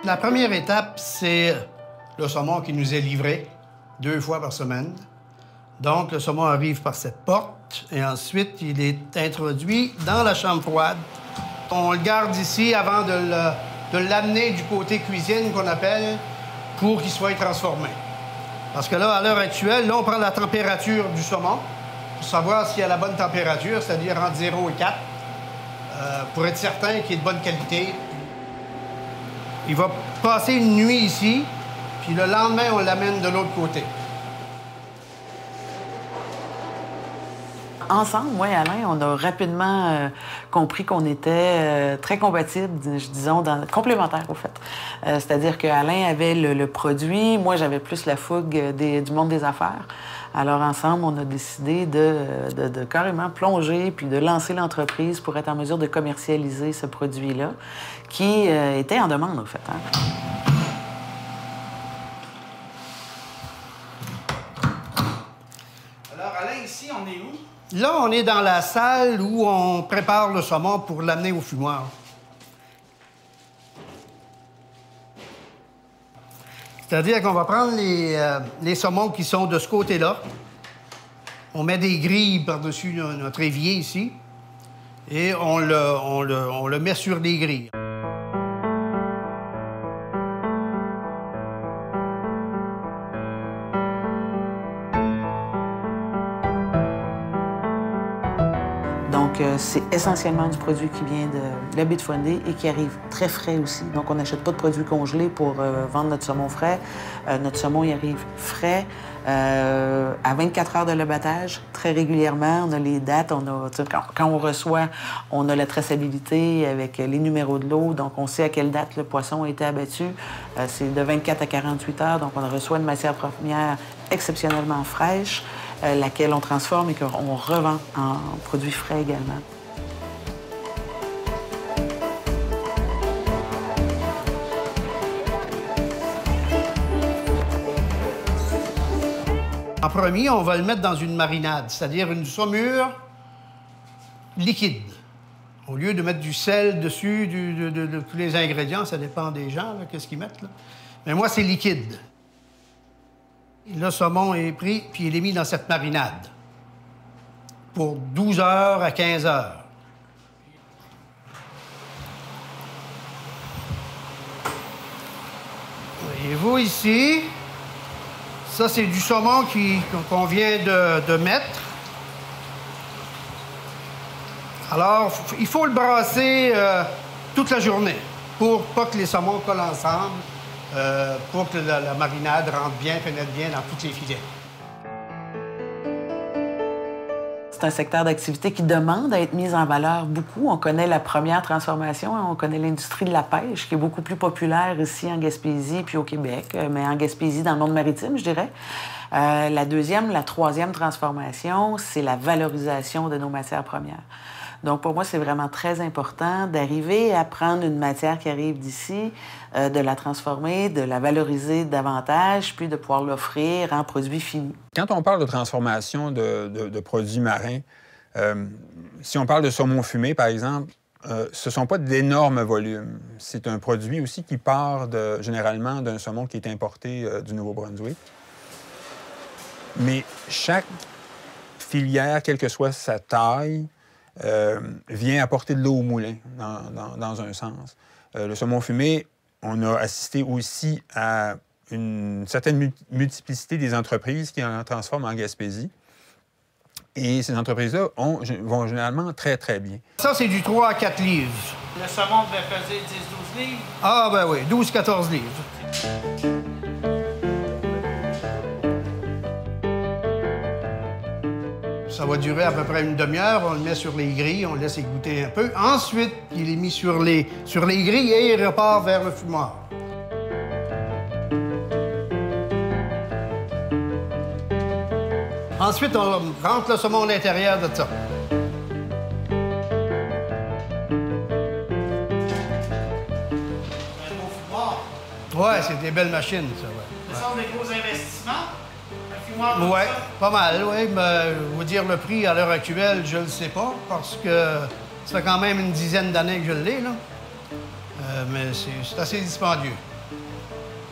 La première étape, c'est le saumon qui nous est livré 2 fois par semaine. Donc, le saumon arrive par cette porte et ensuite, il est introduit dans la chambre froide. On le garde ici avant de l'amener du côté cuisine, qu'on appelle, pour qu'il soit transformé. Parce que là, à l'heure actuelle, là, on prend la température du saumon pour savoir s'il y a la bonne température, c'est-à-dire entre 0 et 4, pour être certain qu'il est de bonne qualité. Il va passer une nuit ici, puis le lendemain, on l'amène de l'autre côté. Ensemble, moi et Alain, on a rapidement compris qu'on était très compatibles, disons, complémentaires, au fait. C'est-à-dire qu'Alain avait le produit, moi, j'avais plus la fougue du monde des affaires. Alors, ensemble, on a décidé de carrément plonger puis de lancer l'entreprise pour être en mesure de commercialiser ce produit-là, qui était en demande, en fait. Hein? Alors, Alain, ici, on est où? Là, on est dans la salle où on prépare le saumon pour l'amener au fumoir. C'est-à-dire qu'on va prendre les saumons qui sont de ce côté-là. On met des grilles par-dessus notre évier ici et on le met sur les grilles. Donc, c'est essentiellement du produit qui vient de la baie de Fundy et qui arrive très frais aussi. Donc, on n'achète pas de produits congelés pour vendre notre saumon frais. Notre saumon, il arrive frais, à 24 heures de l'abattage, très régulièrement. On a les dates, quand on reçoit, on a la traçabilité avec les numéros de l'eau. Donc, on sait à quelle date le poisson a été abattu. C'est de 24 à 48 heures. Donc, on reçoit une matière première exceptionnellement fraîche, laquelle on transforme et qu'on revend en produits frais également. En premier, on va le mettre dans une marinade, c'est-à-dire une saumure liquide. Au lieu de mettre du sel dessus, de tous les ingrédients, ça dépend des gens, qu'est-ce qu'ils mettent, là. Mais moi, c'est liquide. Le saumon est pris, puis il est mis dans cette marinade pour 12 heures à 15 heures. Voyez-vous ici, ça, c'est du saumon qu'on vient de mettre. Alors, il faut le brasser toute la journée pour pas que les saumons collent ensemble. Pour que la marinade rentre bien, pénètre bien dans tous les filets. C'est un secteur d'activité qui demande à être mis en valeur beaucoup. On connaît la première transformation, on connaît l'industrie de la pêche, qui est beaucoup plus populaire ici en Gaspésie puis au Québec, mais en Gaspésie, dans le monde maritime, je dirais. La troisième transformation, c'est la valorisation de nos matières premières. Donc, pour moi, c'est vraiment très important d'arriver à prendre une matière qui arrive d'ici, de la transformer, de la valoriser davantage, puis de pouvoir l'offrir en produit fini. Quand on parle de transformation de produits marins, si on parle de saumon fumé, par exemple, ce ne sont pas d'énormes volumes. C'est un produit aussi qui part généralement d'un saumon qui est importé du Nouveau-Brunswick. Mais chaque filière, quelle que soit sa taille, vient apporter de l'eau au moulin, dans un sens. Le saumon fumé, on a assisté aussi à une certaine multiplicité des entreprises qui en transforment en Gaspésie. Et ces entreprises-là vont généralement très, très bien. Ça, c'est du 3 à 4 livres. Le saumon devait peser 10-12 livres? Ah, ben oui, 12-14 livres. Ça va durer à peu près une demi-heure. On le met sur les grilles, on le laisse égoutter un peu. Ensuite, il est mis sur les grilles et il repart vers le fumoir. Ensuite, on rentre le saumon à l'intérieur de ça. Un beau fumoir. Ouais, c'est des belles machines, ça, ouais. Ce sont des gros investissements. Un fumoir comme Ouais, ça. pas mal, oui. Mais vous dire le prix à l'heure actuelle, je le sais pas, parce que ça fait quand même une dizaine d'années que je l'ai, là. Mais c'est assez dispendieux.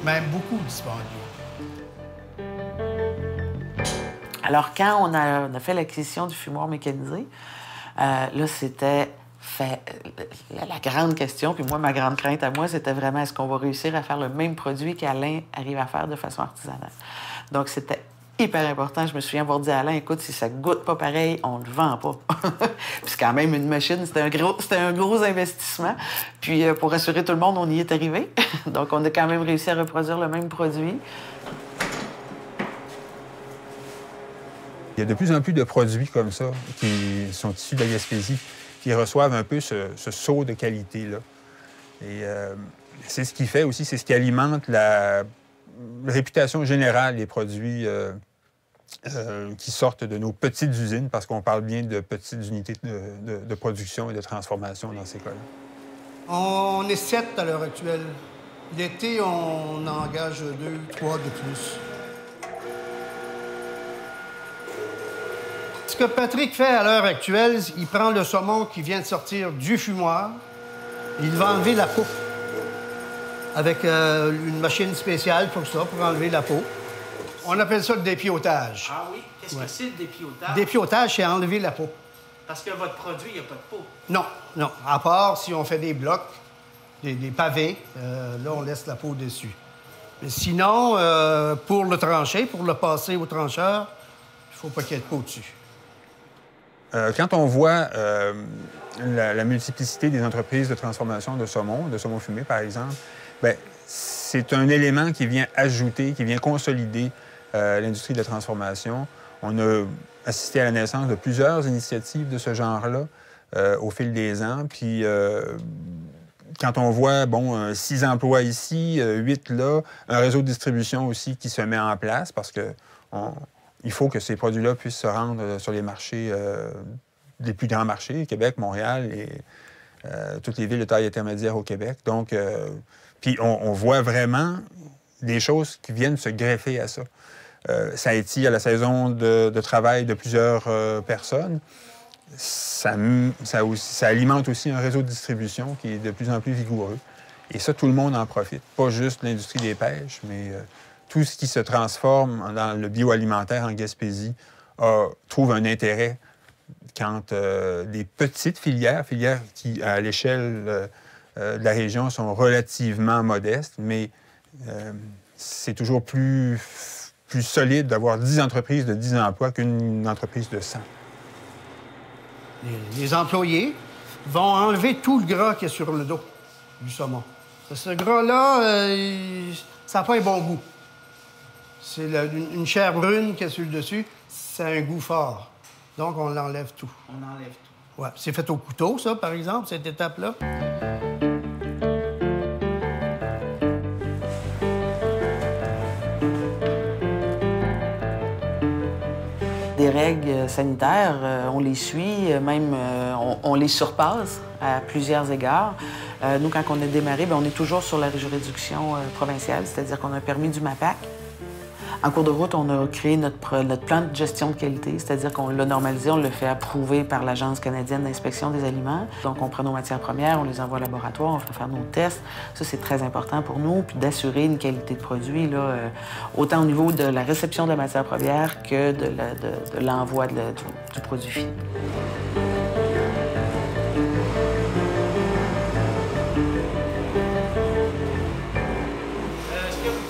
Même beaucoup dispendieux. Alors, quand on a fait l'acquisition du fumoir mécanisé, là, c'était la grande question. Puis moi, ma grande crainte à moi, c'était vraiment est-ce qu'on va réussir à faire le même produit qu'Alain arrive à faire de façon artisanale. Donc, c'était hyper important. Je me souviens avoir dit à Alain, écoute, si ça goûte pas pareil, on le vend pas. Puis quand même, une machine, c'était un gros investissement. Puis pour rassurer tout le monde, on y est arrivé. Donc, on a quand même réussi à reproduire le même produit. Il y a de plus en plus de produits comme ça qui sont issus de la Gaspésie, qui reçoivent un peu ce saut de qualité-là. Et c'est ce qui fait aussi, c'est ce qui alimente la réputation générale des produits qui sortent de nos petites usines, parce qu'on parle bien de petites unités de production et de transformation dans ces cas-là. On est 7 à l'heure actuelle. L'été, on engage 2, 3 de plus. Ce que Patrick fait à l'heure actuelle, il prend le saumon qui vient de sortir du fumoir, il va enlever la peau avec une machine spéciale pour ça, pour enlever la peau. On appelle ça le dépiotage. Ah oui? Qu'est-ce que c'est le dépiotage? Dépiotage, c'est enlever la peau. Parce que votre produit, il n'y a pas de peau. Non, non. À part si on fait des blocs, des pavés, là, on laisse la peau dessus. Mais sinon, pour le trancher, pour le passer au trancheur, il ne faut pas qu'il y ait de peau dessus. Quand on voit la multiplicité des entreprises de transformation de saumon fumé, par exemple, bien, c'est un élément qui vient ajouter, qui vient consolider l'industrie de la transformation. On a assisté à la naissance de plusieurs initiatives de ce genre-là au fil des ans. Puis, quand on voit, 6 emplois ici, 8 là, un réseau de distribution aussi qui se met en place, parce que il faut que ces produits-là puissent se rendre sur les marchés, les plus grands marchés, Québec, Montréal et toutes les villes de taille intermédiaire au Québec. Donc, puis on voit vraiment des choses qui viennent se greffer à ça. Ça étire la saison de travail de plusieurs personnes. Ça alimente aussi un réseau de distribution qui est de plus en plus vigoureux. Et ça, tout le monde en profite. Pas juste l'industrie des pêches, mais tout ce qui se transforme dans le bioalimentaire en Gaspésie trouve un intérêt quand des petites filières qui, à l'échelle de la région, sont relativement modestes, mais c'est toujours plus solide d'avoir 10 entreprises de 10 emplois qu'une entreprise de 100. Les employés vont enlever tout le gras qu'il y a sur le dos du saumon. Ce gras-là, ça n'a pas un bon goût. C'est une chair brune qui est sur le dessus, ça a un goût fort. Donc, on l'enlève tout. On enlève tout. Ouais. C'est fait au couteau, ça, par exemple, cette étape-là. Des règles sanitaires, on les suit, même on les surpasse à plusieurs égards. Nous, quand on a démarré, bien, on est toujours sur la juridiction provinciale, c'est-à-dire qu'on a un permis du MAPAC. En cours de route, on a créé notre plan de gestion de qualité, c'est-à-dire qu'on l'a normalisé, on le fait approuver par l'Agence canadienne d'inspection des aliments. Donc, on prend nos matières premières, on les envoie au laboratoire, on fait faire nos tests. Ça, c'est très important pour nous, puis d'assurer une qualité de produit, là, autant au niveau de la réception de la matière première que de l'envoi du produit fini.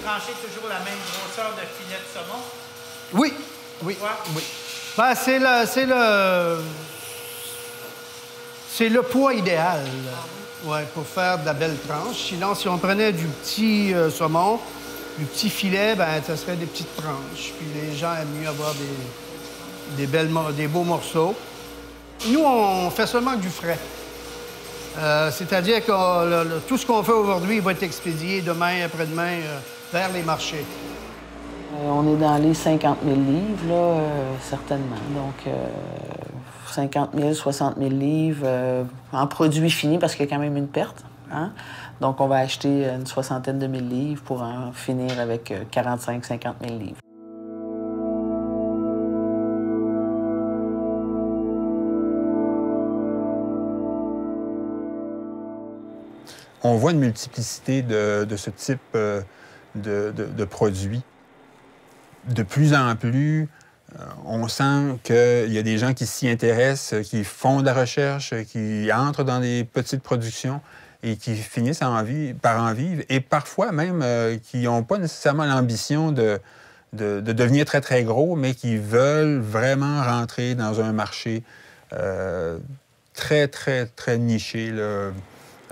Tranchez toujours la même grosseur de filet de saumon? Oui, oui, oui. Ben, c'est le poids idéal pour faire de la belle tranche. Sinon, si on prenait du petit saumon, du petit filet, ben, ça serait des petites tranches. Puis les gens aiment mieux avoir des beaux morceaux. Nous, on fait seulement du frais. C'est-à-dire que tout ce qu'on fait aujourd'hui va être expédié demain, après-demain, vers les marchés. On est dans les 50 000 livres, là, certainement. Donc, 50 000, 60 000 livres en produits finis, parce qu'il y a quand même une perte. Hein? Donc, on va acheter une soixantaine de 1000 livres pour en finir avec 45 000, 50 000 livres. On voit une multiplicité de ce type de produits. De plus en plus, on sent qu'il y a des gens qui s'y intéressent, qui font de la recherche, qui entrent dans des petites productions et qui finissent par en vivre. Et parfois même qui n'ont pas nécessairement l'ambition de devenir très, très gros, mais qui veulent vraiment rentrer dans un marché très, très, très niché, là,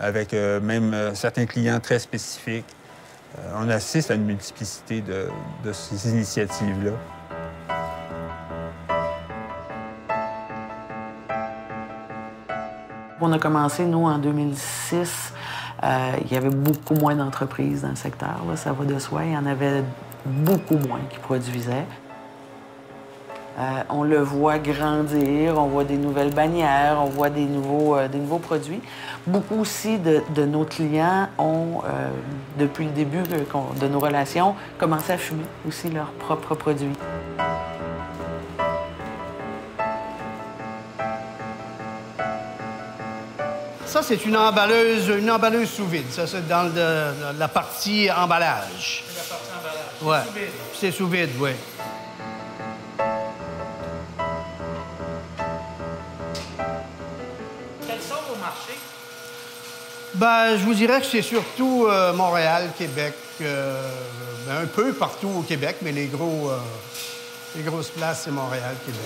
avec même certains clients très spécifiques. On assiste à une multiplicité de ces initiatives-là. On a commencé, nous, en 2006. Il y avait beaucoup moins d'entreprises dans le secteur, là, ça va de soi. Il y en avait beaucoup moins qui produisaient. On le voit grandir, on voit des nouvelles bannières, on voit des nouveaux produits. Beaucoup aussi de nos clients ont, depuis le début de nos relations, commencé à fumer aussi leurs propres produits. Ça, c'est une emballeuse sous vide. Ça, c'est dans la partie emballage. C'est la partie emballage. Ouais. C'est sous vide. C'est sous vide, oui. Quels sont vos marchés? Ben, je vous dirais que c'est surtout Montréal, Québec, un peu partout au Québec, mais les grosses places, c'est Montréal, Québec.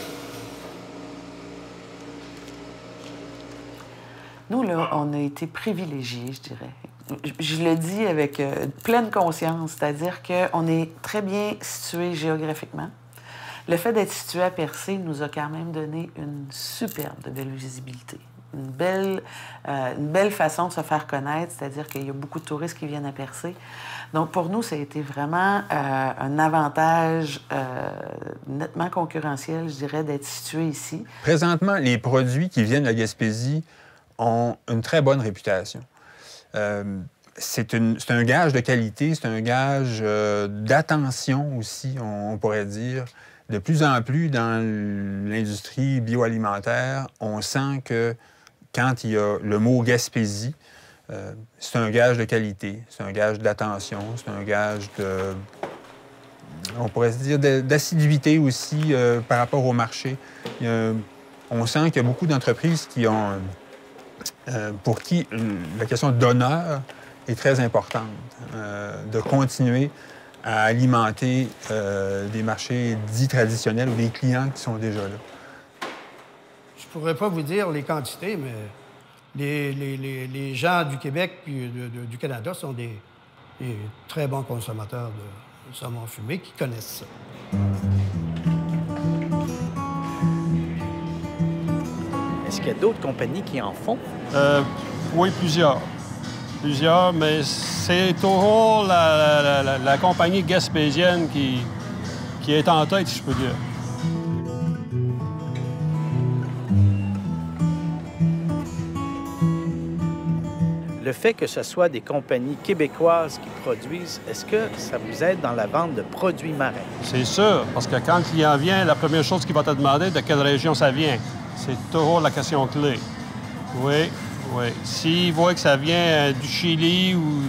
Nous, là, on a été privilégiés, je dirais. Je le dis avec pleine conscience, c'est-à-dire qu'on est très bien situé géographiquement. Le fait d'être situé à Percé nous a quand même donné une superbe de belle visibilité. Une belle façon de se faire connaître, c'est-à-dire qu'il y a beaucoup de touristes qui viennent à Percé. Donc, pour nous, ça a été vraiment un avantage nettement concurrentiel, je dirais, d'être situé ici. Présentement, les produits qui viennent de la Gaspésie ont une très bonne réputation. C'est un gage de qualité, c'est un gage d'attention aussi, on pourrait dire. De plus en plus, dans l'industrie bioalimentaire, on sent que quand il y a le mot Gaspésie, c'est un gage de qualité, c'est un gage d'attention, c'est un gage on pourrait se dire, d'assiduité aussi par rapport au marché. On sent qu'il y a beaucoup d'entreprises qui ont, pour qui la question d'honneur est très importante, de continuer à alimenter des marchés dits traditionnels ou des clients qui sont déjà là. Je pourrais pas vous dire les quantités, mais les gens du Québec et du Canada sont des très bons consommateurs de saumon fumé qui connaissent ça. Est-ce qu'il y a d'autres compagnies qui en font? Oui, plusieurs. Plusieurs, mais c'est toujours la compagnie gaspésienne qui est en tête, si je peux dire. Le fait que ce soit des compagnies québécoises qui produisent, est-ce que ça vous aide dans la vente de produits marins? C'est sûr, parce que quand le client vient, la première chose qu'il va te demander, de quelle région ça vient. C'est toujours la question clé. Oui, oui. S'il voit que ça vient du Chili ou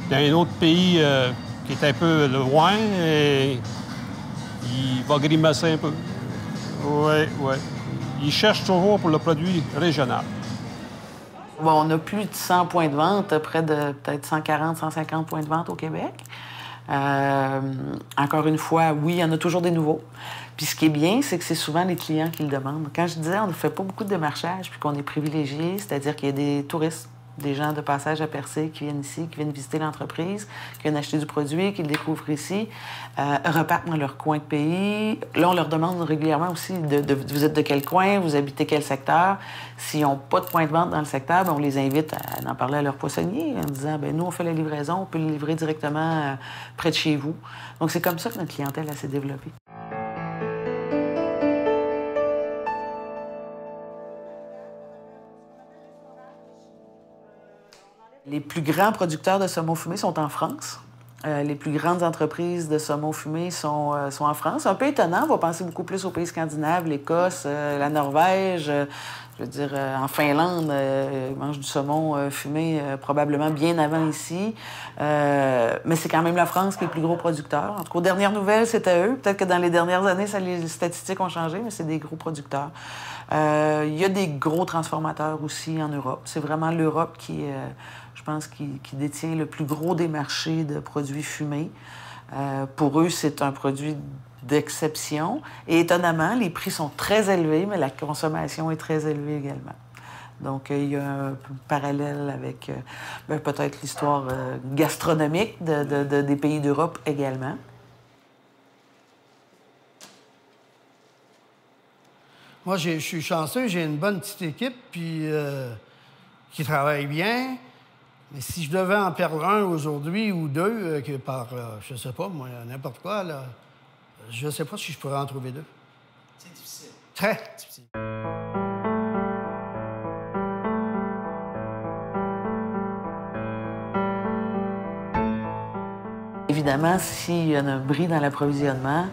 d'un autre pays qui est un peu loin, il va grimacer un peu. Oui, oui. Il cherche toujours pour le produit régional. Bon, on a plus de 100 points de vente, près de peut-être 140, 150 points de vente au Québec. Encore une fois, oui, il y en a toujours des nouveaux. Puis ce qui est bien, c'est que c'est souvent les clients qui le demandent. Quand je disais on ne fait pas beaucoup de démarchage puis qu'on est privilégié, c'est-à-dire qu'il y a des touristes, des gens de passage à Percé qui viennent ici, qui viennent visiter l'entreprise, qui viennent acheter du produit, qui le découvrent ici, repartent dans leur coin de pays. Là, on leur demande régulièrement aussi vous êtes de quel coin, vous habitez quel secteur. S'ils n'ont pas de point de vente dans le secteur, bien, on les invite à en parler à leur poissonnier en disant bien, nous, on fait la livraison, on peut le livrer directement près de chez vous. Donc, c'est comme ça que notre clientèle s'est développée. Les plus grands producteurs de saumon fumé sont en France. Les plus grandes entreprises de saumon fumé sont en France. Un peu étonnant, on va penser beaucoup plus aux pays scandinaves, l'Écosse, la Norvège. Je veux dire, en Finlande, ils mangent du saumon fumé probablement bien avant ici. Mais c'est quand même la France qui est le plus gros producteur. En tout cas, aux dernières nouvelles, c'était eux. Peut-être que dans les dernières années, les statistiques ont changé, mais c'est des gros producteurs. Il y a des gros transformateurs aussi en Europe. C'est vraiment l'Europe qui, je pense, qui détient le plus gros des marchés de produits fumés. Pour eux, c'est un produit d'exception. Et étonnamment, les prix sont très élevés, mais la consommation est très élevée également. Donc, il y a un parallèle avec peut-être l'histoire gastronomique des pays d'Europe également. Moi, je suis chanceux, j'ai une bonne petite équipe puis, qui travaille bien. Mais si je devais en perdre un aujourd'hui ou deux, je sais pas, moi, n'importe quoi, là, je sais pas si je pourrais en trouver deux. C'est difficile. Très difficile. Évidemment, s'il y a un bris dans l'approvisionnement,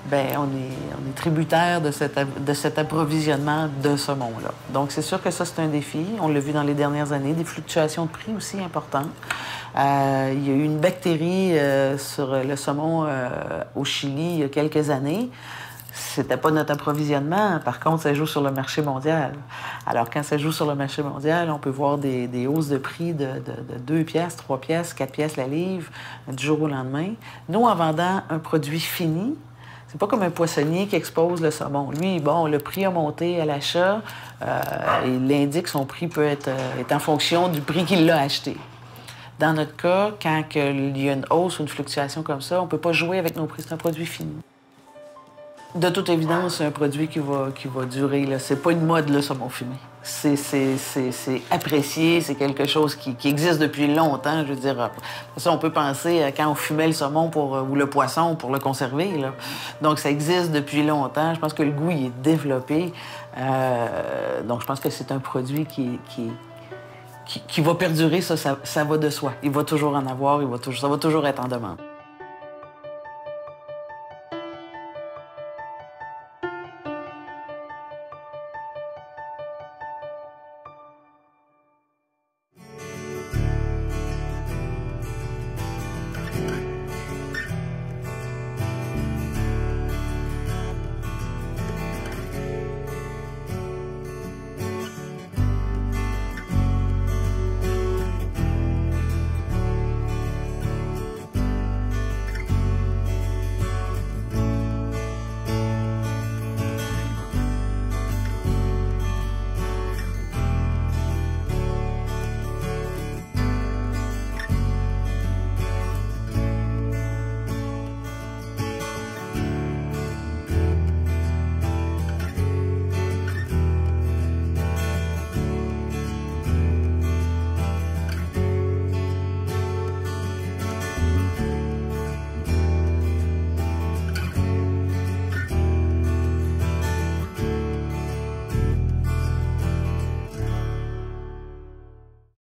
bien, on est tributaire de cet approvisionnement de saumon-là. Donc, c'est sûr que ça, c'est un défi. On l'a vu dans les dernières années, des fluctuations de prix aussi importantes. Il y a eu une bactérie sur le saumon au Chili il y a quelques années. C'était pas notre approvisionnement. Par contre, ça joue sur le marché mondial. Alors, quand ça joue sur le marché mondial, on peut voir des hausses de prix de 2 piastres, 3 piastres, 4 piastres la livre du jour au lendemain. Nous, en vendant un produit fini, c'est pas comme un poissonnier qui expose le saumon. Lui, bon, le prix a monté à l'achat. Il indique que son prix est en fonction du prix qu'il l'a acheté. Dans notre cas, quand il y a une hausse ou une fluctuation comme ça, on peut pas jouer avec nos prix. C'est un produit fini. De toute évidence, c'est un produit qui va durer. C'est pas une mode, le saumon fumé. C'est apprécié, c'est quelque chose qui existe depuis longtemps. Je veux dire, ça, on peut penser à quand on fumait le saumon ou le poisson pour le conserver. Là. Donc, ça existe depuis longtemps. Je pense que le goût il est développé. Donc, je pense que c'est un produit qui va perdurer. Ça va de soi. Il va toujours en avoir, ça va toujours être en demande.